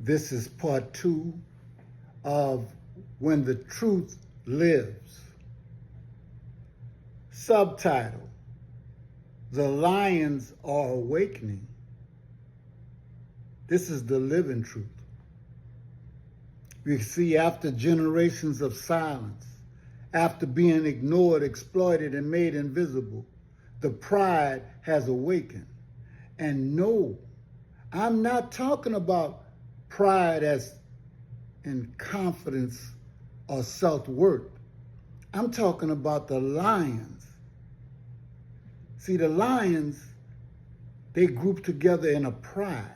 This is part 2 of When the Truth Lives. Subtitle: The Lions Are Awakening. This is the living truth. We see, after generations of silence, after being ignored, exploited, and made invisible, the pride has awakened. And no, I'm not talking about pride as in confidence or self-worth. I'm talking about the lions. See, the lions, they group together in a pride.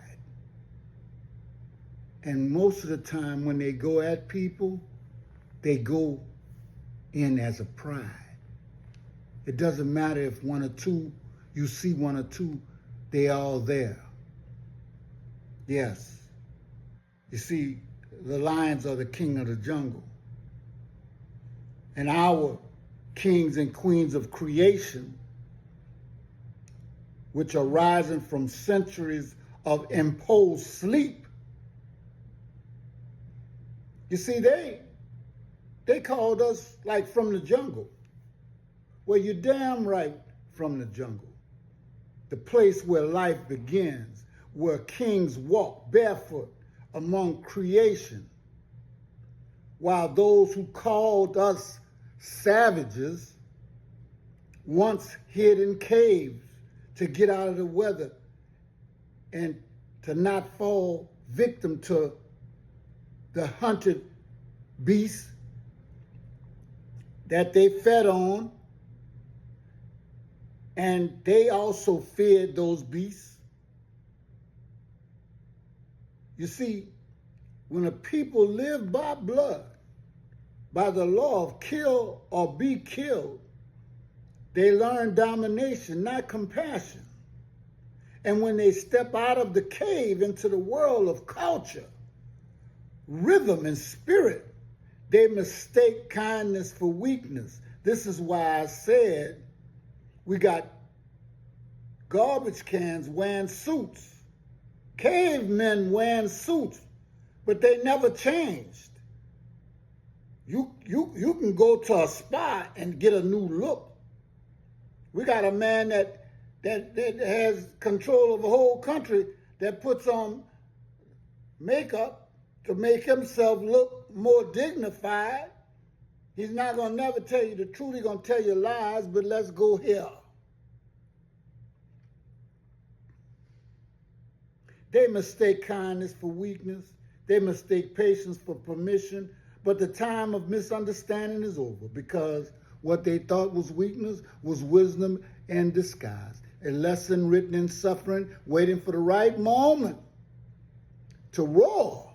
And most of the time when they go at people, they go in as a pride. It doesn't matter if one or two, you see one or two, they all there. Yes. You see, the lions are the king of the jungle. And our kings and queens of creation, which are rising from centuries of imposed sleep. You see, they called us like from the jungle. Well, you're damn right, from the jungle. The place where life begins, where kings walk barefoot among creation, while those who called us savages once hid in caves to get out of the weather and to not fall victim to the hunted beasts that they fed on, and they also feared those beasts. You see, when a people live by blood, by the law of kill or be killed, they learn domination, not compassion. And when they step out of the cave into the world of culture, rhythm, and spirit, they mistake kindness for weakness. This is why I said we got garbage cans wearing suits, cavemen wearing suits, but they never changed. You can go to a spa and get a new look. We got a man that has control of the whole country that puts on makeup to make himself look more dignified. He's not going to never tell you the truth. He's going to tell you lies, but let's go here. They mistake kindness for weakness. They mistake patience for permission. But the time of misunderstanding is over, because what they thought was weakness was wisdom in disguise. A lesson written in suffering, waiting for the right moment to roar.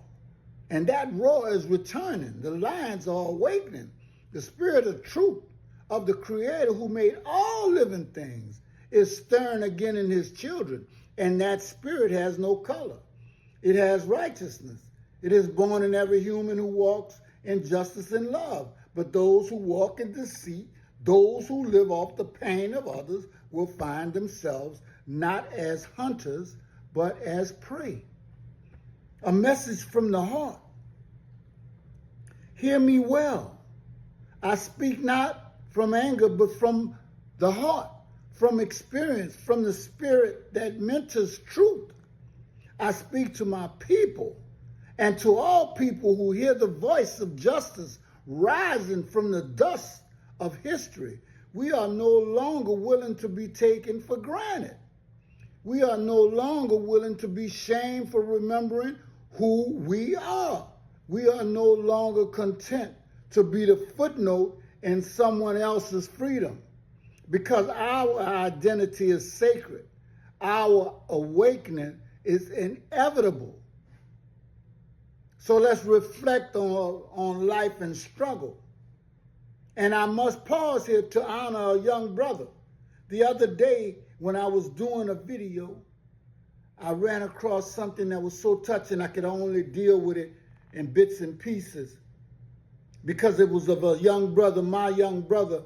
And that roar is returning. The lions are awakening. The spirit of truth of the Creator who made all living things is stirring again in his children. And that spirit has no color. It has righteousness. It is born in every human who walks in justice and love. But those who walk in deceit, those who live off the pain of others, will find themselves not as hunters, but as prey. A message from the heart. Hear me well. I speak not from anger, but from the heart, from experience, from the spirit that mentors truth. I speak to my people and to all people who hear the voice of justice rising from the dust of history. We are no longer willing to be taken for granted. We are no longer willing to be shamed for remembering who we are. We are no longer content to be the footnote in someone else's freedom, because our identity is sacred. Our awakening is inevitable. So let's reflect on life and struggle. And I must pause here to honor a young brother. The other day, when I was doing a video, I ran across something that was so touching I could only deal with it in bits and pieces, because it was of a young brother, my young brother,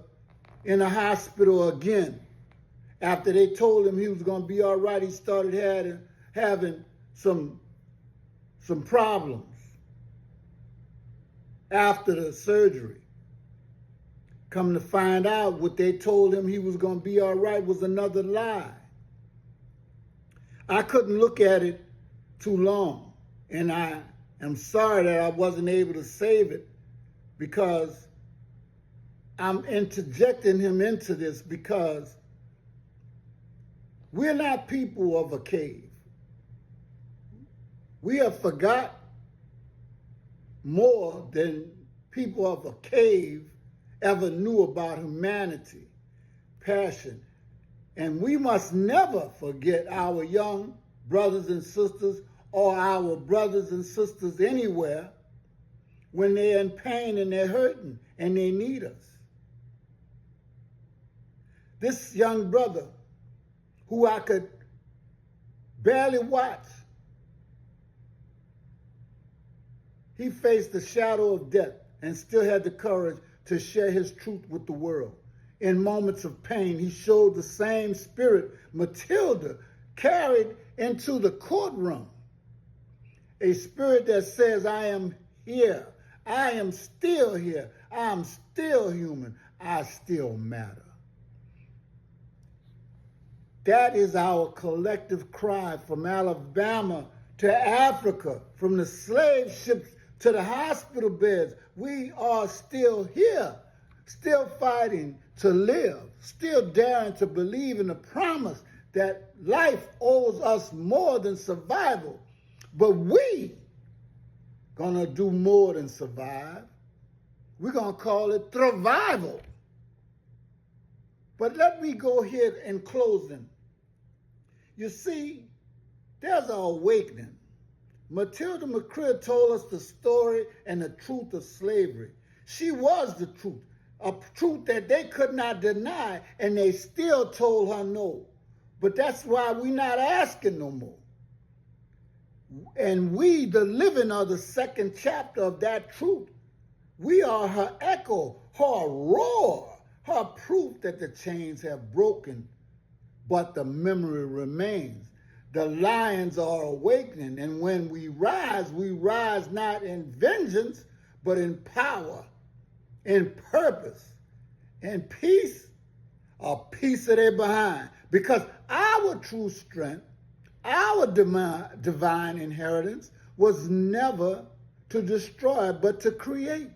in a hospital again. After they told him he was going to be all right, he started having some some problems after the surgery. Come to find out, what they told him he was going to be all right was another lie. I couldn't look at it too long, and I am sorry that I wasn't able to save it, because I'm interjecting him into this because we're not people of a cave. We have forgot more than people of a cave ever knew about humanity, passion. And we must never forget our young brothers and sisters, or our brothers and sisters anywhere, when they're in pain and they're hurting and they need us. This young brother, who I could barely watch, he faced the shadow of death and still had the courage to share his truth with the world. In moments of pain, he showed the same spirit Matilda carried into the courtroom. A spirit that says, I am here. I am still here. I am still human. I still matter. That is our collective cry, from Alabama to Africa, from the slave ships to the hospital beds. We are still here, still fighting to live, still daring to believe in the promise that life owes us more than survival. But we gonna do more than survive. We're gonna call it thrival. But let me go ahead in closing. You see, there's an awakening. Matilda McCrea told us the story and the truth of slavery. She was the truth, a truth that they could not deny, and they still told her no. But that's why we're not asking no more. And we, the living, are the second chapter of that truth. We are her echo, her roar, her proof that the chains have broken, but the memory remains. The lions are awakening, and when we rise not in vengeance, but in power, in purpose, in peace, a piece of their behind. Because our true strength, our divine inheritance, was never to destroy, but to create,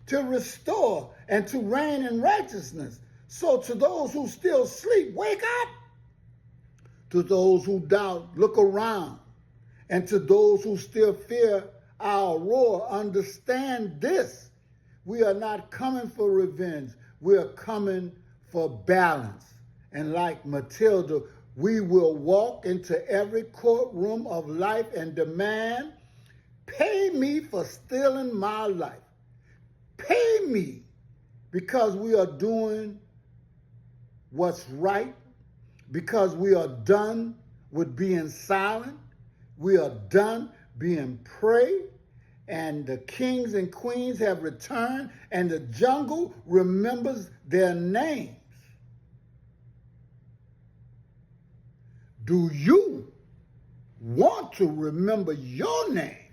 to restore, and to reign in righteousness. So to those who still sleep, wake up. To those who doubt, look around. And to those who still fear our roar, understand this. We are not coming for revenge. We are coming for balance. And like Matilda, we will walk into every courtroom of life and demand, pay me for stealing my life. Pay me, because we are doing what's right, because we are done with being silent. We are done being prey, and the kings and queens have returned, and the jungle remembers their names. Do you want to remember your name?